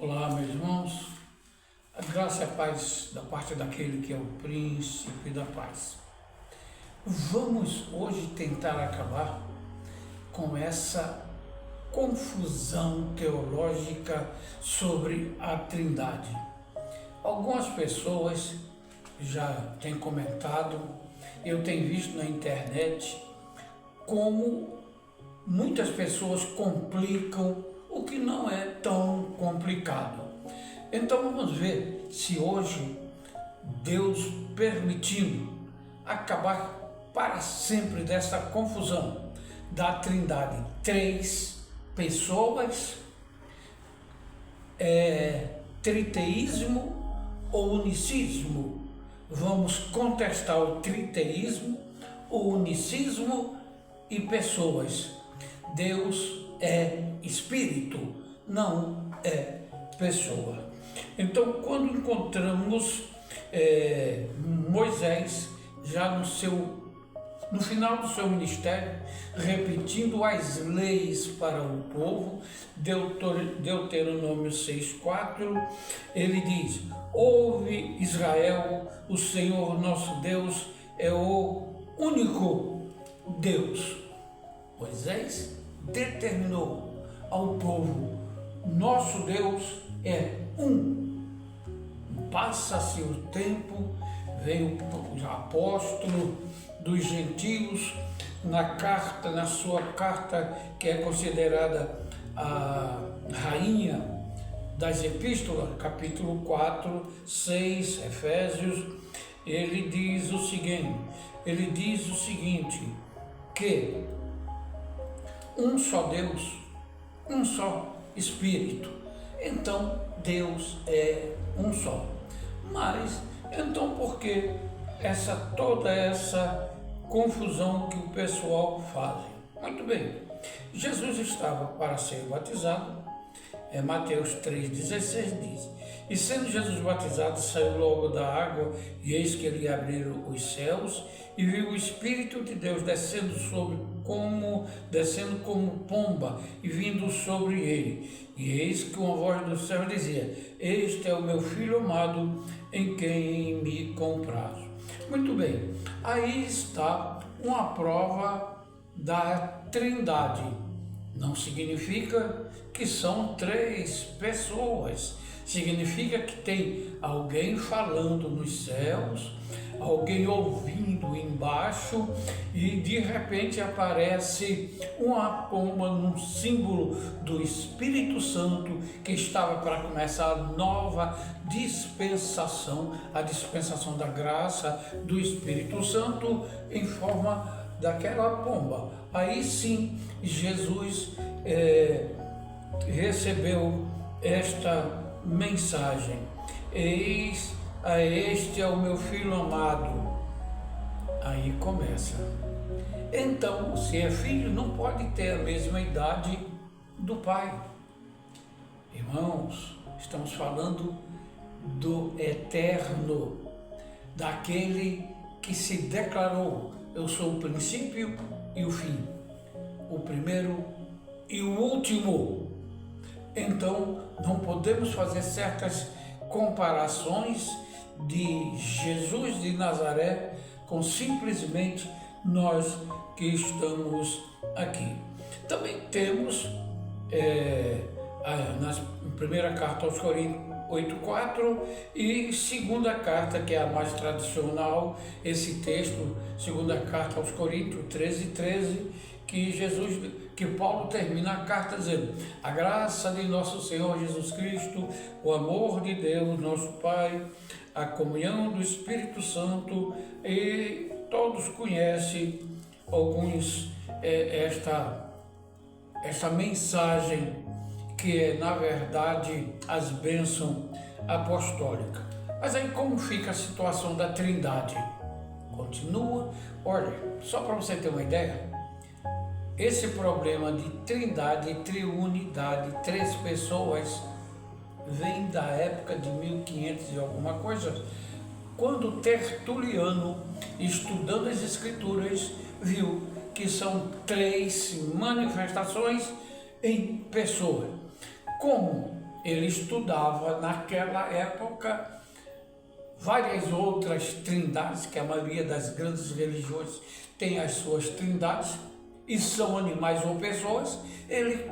Olá, meus irmãos, a graça e a paz da parte daquele que é o príncipe da paz. Vamos hoje tentar acabar com essa confusão teológica sobre a Trindade. Algumas pessoas já têm comentado, eu tenho visto na internet, como muitas pessoas complicam o que não é tão complicado. Então vamos ver se hoje, Deus permitindo, acabar para sempre dessa confusão da Trindade. Três pessoas, triteísmo ou unicismo. Vamos contestar o triteísmo, o unicismo e pessoas. Deus é espírito, não é pessoa. Então, quando encontramos Moisés já no final do seu ministério, repetindo as leis para o povo, Deuteronômio 6,4, ele diz: ouve Israel, o Senhor nosso Deus é o único Deus. Moisés determinou ao povo: nosso Deus é um. Passa-se o tempo, veio o apóstolo dos gentios na sua carta, que é considerada a rainha das epístolas, capítulo 4, 6, Efésios, ele diz o seguinte, que um só Deus, um só Espírito. Então, Deus é um só. Mas, então por que toda essa confusão que o pessoal faz? Muito bem, Jesus estava para ser batizado, Mateus 3,16 diz: e sendo Jesus batizado, saiu logo da água, e eis que lhe abriram os céus, e viu o Espírito de Deus descendo como pomba, e vindo sobre ele. E eis que uma voz do céu dizia: este é o meu Filho amado, em quem me comprazo. Muito bem, aí está uma prova da Trindade. Não significa que são três pessoas, significa que tem alguém falando nos céus, alguém ouvindo embaixo, e de repente aparece uma pomba num símbolo do Espírito Santo, que estava para começar a nova dispensação, a dispensação da graça do Espírito Santo em forma daquela pomba. Aí sim Jesus recebeu esta mensagem: eis a este é o meu Filho amado. Aí começa. Então, se é filho, não pode ter a mesma idade do pai. Irmãos, estamos falando do eterno, daquele que se declarou: eu sou o princípio e o fim, o primeiro e o último. Então, não podemos fazer certas comparações de Jesus de Nazaré com simplesmente nós que estamos aqui. Também temos na primeira carta aos Coríntios 8,4 e segunda carta, que é a mais tradicional, esse texto, segunda carta aos Coríntios 13,13, que Paulo termina a carta dizendo: a graça de nosso Senhor Jesus Cristo, o amor de Deus, nosso Pai, a comunhão do Espírito Santo, e todos conhecem esta mensagem, que é, na verdade, as bênçãos apostólicas. Mas aí como fica a situação da Trindade? Continua. Olha, só para você ter uma ideia, esse problema de trindade, triunidade, três pessoas, vem da época de 1500 e alguma coisa, quando Tertuliano, estudando as Escrituras, viu que são três manifestações em pessoa. Como ele estudava naquela época várias outras trindades, que a maioria das grandes religiões tem as suas trindades, e são animais ou pessoas. Ele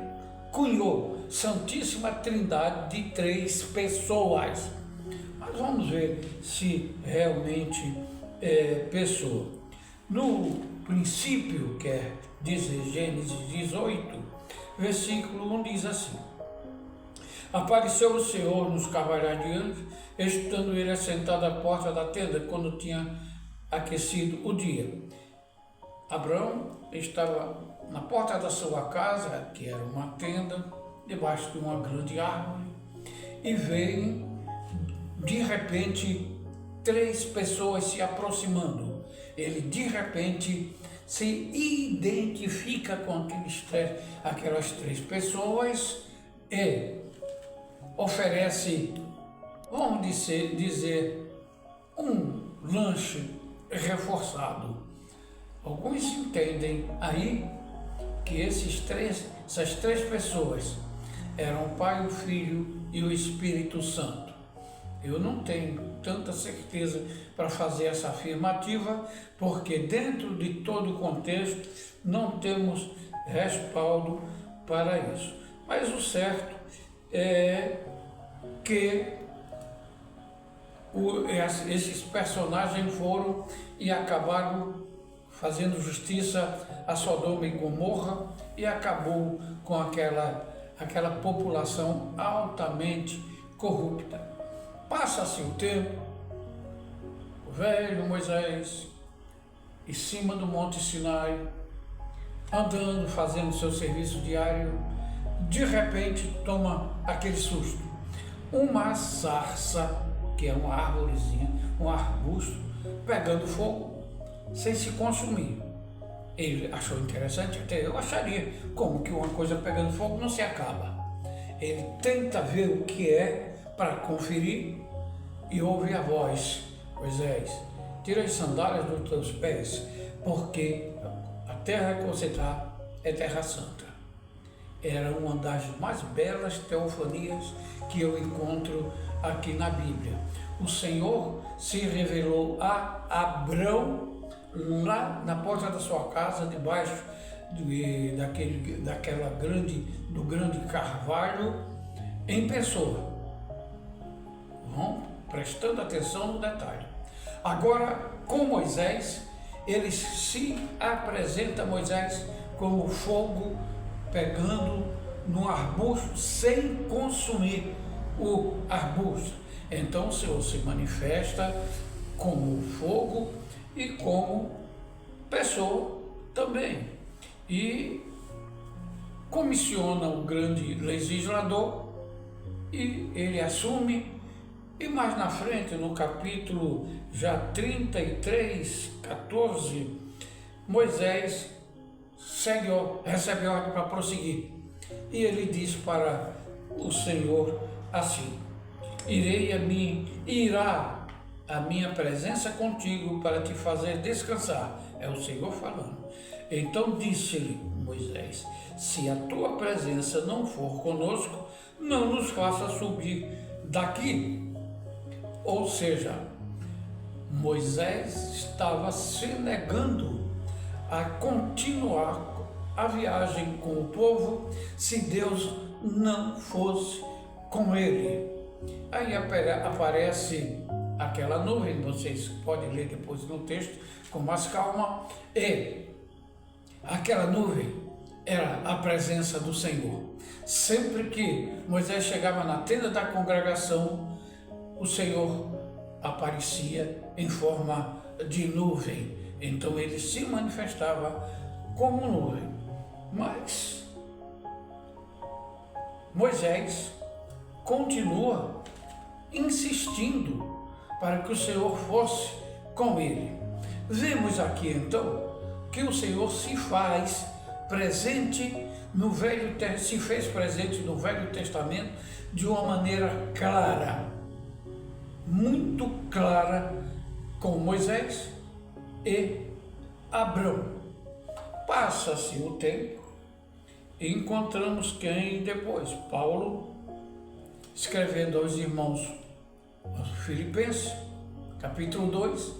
cunhou Santíssima Trindade de 3 pessoas. Mas vamos ver se realmente é pessoa. No princípio, quer dizer Gênesis 18, versículo 1 diz assim: apareceu o Senhor nos cavaleiros de anjos, estando ele assentado à porta da tenda, quando tinha aquecido o dia. Abraão estava na porta da sua casa, que era uma tenda, debaixo de uma grande árvore, e veio, de repente, 3 pessoas se aproximando. Ele, de repente, se identifica com aquelas 3 pessoas e oferece, vamos dizer, um lanche reforçado. Alguns entendem aí que essas três pessoas eram o Pai, o Filho e o Espírito Santo. Eu não tenho tanta certeza para fazer essa afirmativa, porque dentro de todo o contexto não temos respaldo para isso. Mas o certo é que esses personagens foram e acabaram fazendo justiça a Sodoma e Gomorra, e acabou com aquela população altamente corrupta. Passa-se o tempo, o velho Moisés, em cima do Monte Sinai, andando, fazendo seu serviço diário, de repente toma aquele susto. Uma sarça, que é uma árvorezinha, um arbusto, pegando fogo, sem se consumir. Ele achou interessante, até eu acharia, como que uma coisa pegando fogo não se acaba. Ele tenta ver o que é para conferir e ouve a voz: Moisés, tira as sandálias dos teus pés, porque a terra que você está é terra santa. Era uma das mais belas teofanias que eu encontro aqui na Bíblia. O Senhor se revelou a Abrão lá na porta da sua casa, debaixo do grande carvalho, em pessoa. Vão prestando atenção no detalhe. Agora, com Moisés, ele se apresenta Moisés como fogo pegando no arbusto sem consumir o arbusto. Então o Senhor se manifesta como fogo e como pessoa também. E comissiona o grande legislador e ele assume. E mais na frente, no capítulo já 33, 14, Moisés recebe ordem para prosseguir. E ele diz para o Senhor assim: irá a minha presença contigo para te fazer descansar. É o Senhor falando. Então disse-lhe Moisés: se a tua presença não for conosco, não nos faça subir daqui. Ou seja, Moisés estava se negando a continuar a viagem com o povo se Deus não fosse com ele. Aí aparece aquela nuvem, vocês podem ler depois no texto com mais calma, e aquela nuvem era a presença do Senhor. Sempre que Moisés chegava na tenda da congregação, o Senhor aparecia em forma de nuvem. Então ele se manifestava como nuvem. Mas Moisés continua insistindo para que o Senhor fosse com ele. Vemos aqui então que o Senhor se faz presente se fez presente no Velho Testamento de uma maneira clara, muito clara, com Moisés e Abrão. Passa-se o tempo e encontramos quem depois? Paulo escrevendo aos irmãos Filipenses, capítulo 2,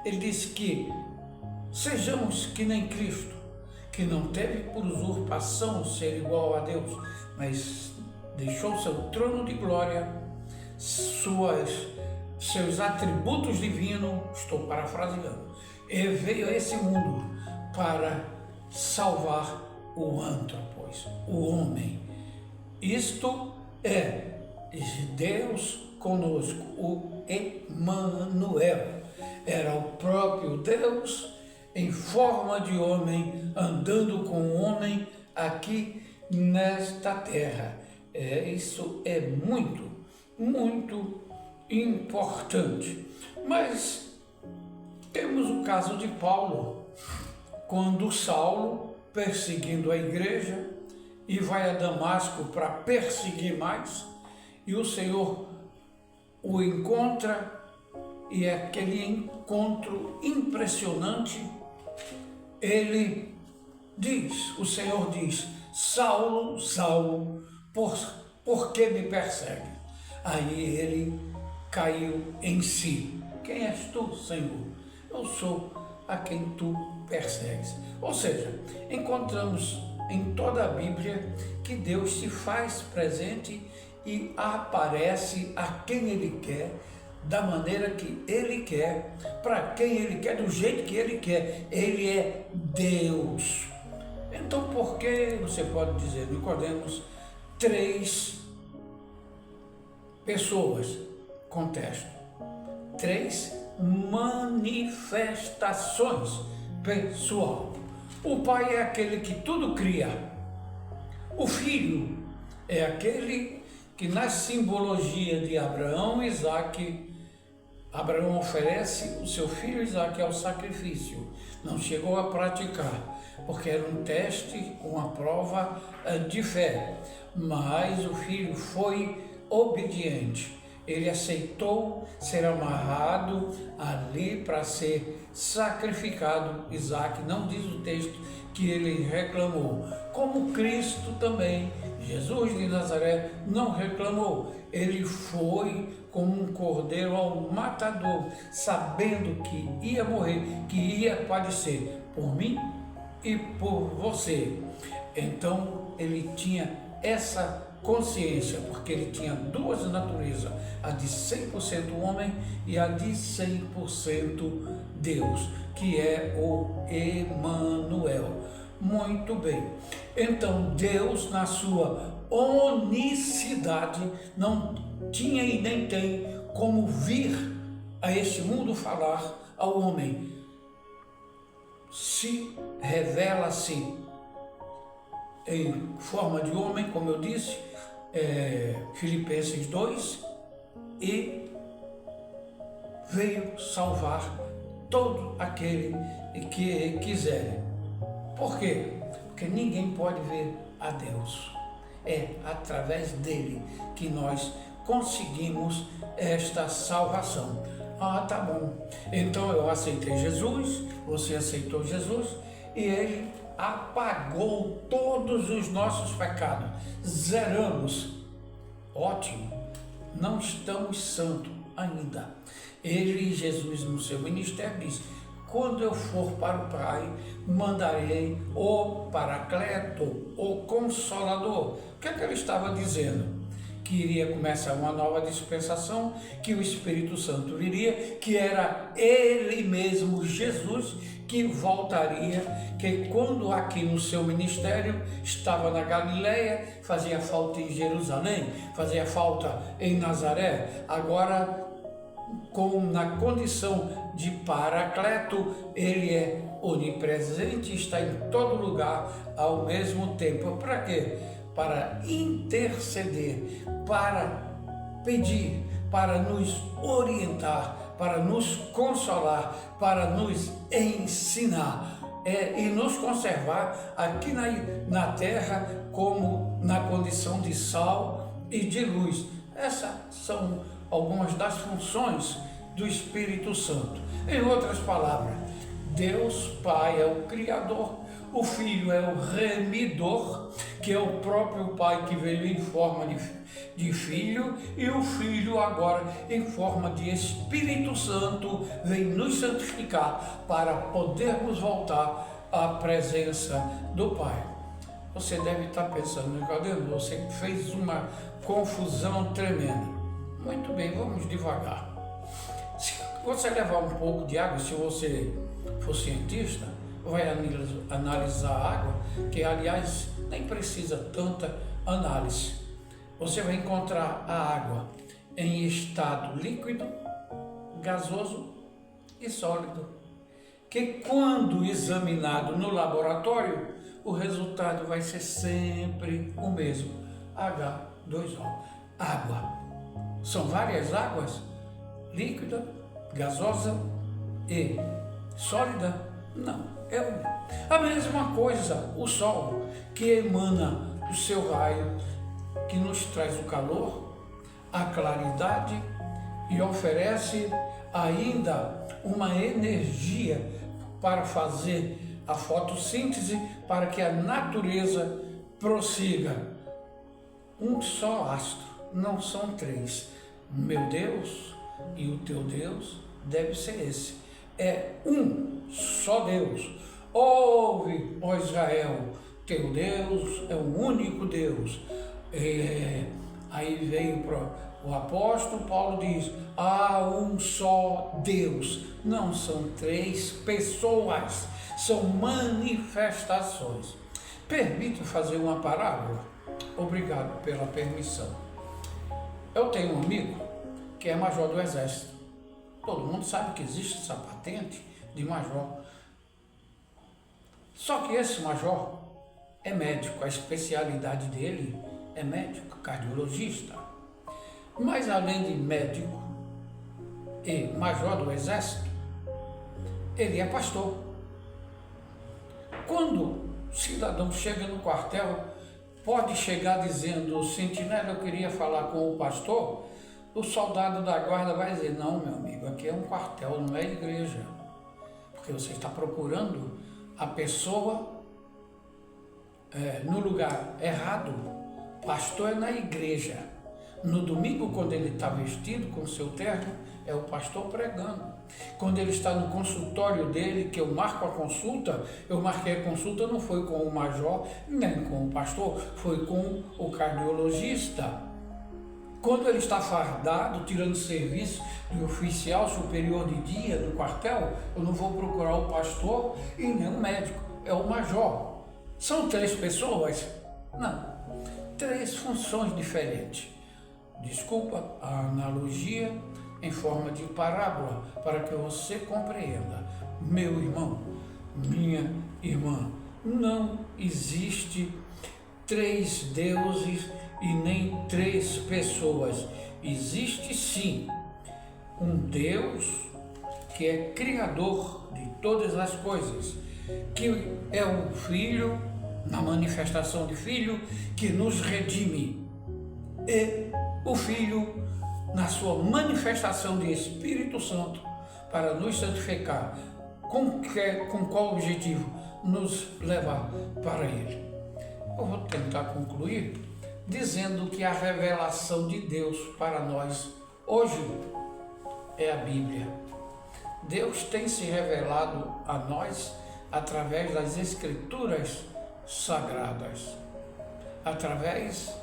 ele disse que sejamos que nem Cristo, que não teve por usurpação ser igual a Deus, mas deixou seu trono de glória, seus atributos divinos, estou parafraseando, e veio a esse mundo para salvar o antropos, o homem. Isto é Deus conosco, o Emmanuel. Era o próprio Deus em forma de homem, andando com o homem aqui nesta terra. Isso é muito, muito importante. Mas temos o caso de Paulo, quando Saulo, perseguindo a igreja, e vai a Damasco para perseguir mais, e o Senhor o encontra, e é aquele encontro impressionante. O Senhor diz: Saulo, Saulo, por que me persegue? Aí ele caiu em si. Quem és tu, Senhor? Eu sou a quem tu persegues. Ou seja, encontramos em toda a Bíblia que Deus se faz presente e aparece a quem Ele quer, da maneira que Ele quer, para quem Ele quer, do jeito que Ele quer. Ele é Deus. Então, por que você pode dizer, Nicodemos, 3 pessoas contestam, 3 manifestações pessoal. O Pai é aquele que tudo cria. O Filho é aquele que, na simbologia de Abraão e Isaque, Abraão oferece o seu filho Isaque ao sacrifício. Não chegou a praticar, porque era um teste, uma prova de fé. Mas o filho foi obediente. Ele aceitou ser amarrado ali para ser sacrificado. Isaque, não diz o texto que ele reclamou. Como Cristo também, Jesus de Nazaré, não reclamou. Ele foi como um cordeiro ao matador, sabendo que ia morrer, que ia padecer por mim e por você. Então ele tinha essa consciência, porque ele tinha duas naturezas, a de 100% homem e a de 100% Deus, que é o Emmanuel. Muito bem. Então Deus, na sua onicidade, não tinha e nem tem como vir a este mundo falar ao homem. Se revela-se em forma de homem, como eu disse, Filipenses 2, e veio salvar todo aquele que quiser. Por quê? Porque ninguém pode ver a Deus. É através dele que nós conseguimos esta salvação. Ah, tá bom. Então eu aceitei Jesus, você aceitou Jesus, e ele apagou todos os nossos pecados. Zeramos. Ótimo. Não estamos santos ainda. Ele, Jesus, no seu ministério, diz: quando eu for para o Pai, mandarei o Paracleto, o Consolador. O que é que ele estava dizendo? Que iria começar uma nova dispensação, que o Espírito Santo viria, que era ele mesmo, Jesus, que voltaria, que quando aqui no seu ministério estava na Galileia, fazia falta em Jerusalém, fazia falta em Nazaré, agora na condição de Paracleto, ele é onipresente, está em todo lugar ao mesmo tempo. Para quê? Para interceder, para pedir, para nos orientar, para nos consolar, para nos ensinar e nos conservar aqui na terra como na condição de sal e de luz. Essas são algumas das funções do Espírito Santo. Em outras palavras, Deus Pai é o Criador, o Filho é o Remidor, que é o próprio Pai que veio em forma de Filho, e o Filho agora, em forma de Espírito Santo, vem nos santificar para podermos voltar à presença do Pai. Você deve estar pensando, Nicodemo, você fez uma confusão tremenda. Muito bem, vamos devagar. Se você levar um pouco de água, se você for cientista, vai analisar a água, que aliás nem precisa tanta análise. Você vai encontrar a água em estado líquido, gasoso e sólido, que quando examinado no laboratório, o resultado vai ser sempre o mesmo, H2O, água. São várias águas, líquida, gasosa e sólida? Não, é uma. A mesma coisa, o Sol, que emana o seu raio, que nos traz o calor, a claridade e oferece ainda uma energia para fazer a fotossíntese, para que a natureza prossiga. Um só astro, não são três. Meu Deus e o teu Deus deve ser esse. É um só Deus. Ouve, ó Israel, teu Deus é o único Deus. Aí veio o apóstolo Paulo diz, há um só Deus. Não são três pessoas, são manifestações. Permite fazer uma parábola? Obrigado pela permissão. Eu tenho um amigo que é major do Exército. Todo mundo sabe que existe essa patente de major. Só que esse major é médico, a especialidade dele é médico, cardiologista. Mas além de médico e major do Exército, ele é pastor. Quando o cidadão chega no quartel, pode chegar dizendo, sentinela, eu queria falar com o pastor, o soldado da guarda vai dizer, não, meu amigo, aqui é um quartel, não é igreja. Porque você está procurando a pessoa no lugar errado. Pastor é na igreja. No domingo, quando ele está vestido com o seu terno, é o pastor pregando. Quando ele está no consultório dele, que eu marco a consulta, eu marquei a consulta, não foi com o major, nem com o pastor, foi com o cardiologista. Quando ele está fardado, tirando serviço de oficial superior de dia do quartel, eu não vou procurar o pastor e nem o médico, é o major. São três pessoas? Não, três funções diferentes. Desculpa a analogia em forma de parábola, para que você compreenda. Meu irmão, minha irmã, não existe três deuses e nem três pessoas. Existe sim um Deus que é criador de todas as coisas, que é o Filho, na manifestação de Filho, que nos redime, e o Filho, na sua manifestação de Espírito Santo, para nos santificar. Com qual objetivo? Nos levar para Ele. Eu vou tentar concluir dizendo que a revelação de Deus para nós hoje é a Bíblia. Deus tem se revelado a nós através das Escrituras sagradas, através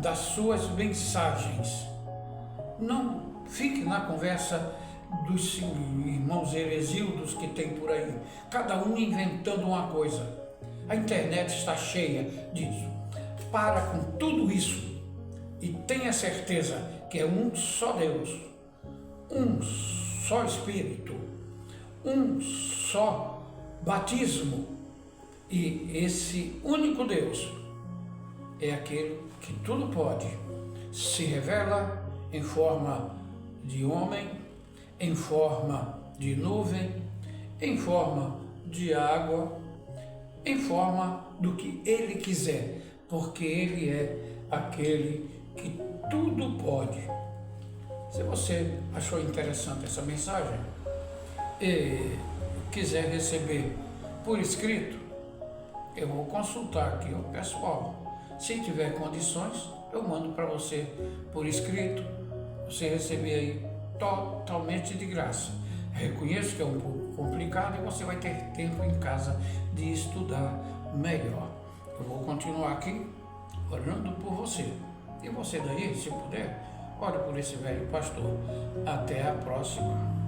das suas mensagens. Não fique na conversa dos irmãos heresildos que tem por aí, cada um inventando uma coisa. A internet está cheia disso. Para com tudo isso e tenha certeza que é um só Deus, um só Espírito, um só batismo, e esse único Deus é aquele que tudo pode, se revela em forma de homem, em forma de nuvem, em forma de água, em forma do que Ele quiser, porque Ele é aquele que tudo pode. Se você achou interessante essa mensagem e quiser receber por escrito, eu vou consultar aqui o pessoal. Se tiver condições, eu mando para você por escrito, você receber aí totalmente de graça. Reconheço que é um pouco complicado e você vai ter tempo em casa de estudar melhor. Eu vou continuar aqui orando por você. E você daí, se puder, ore por esse velho pastor. Até a próxima.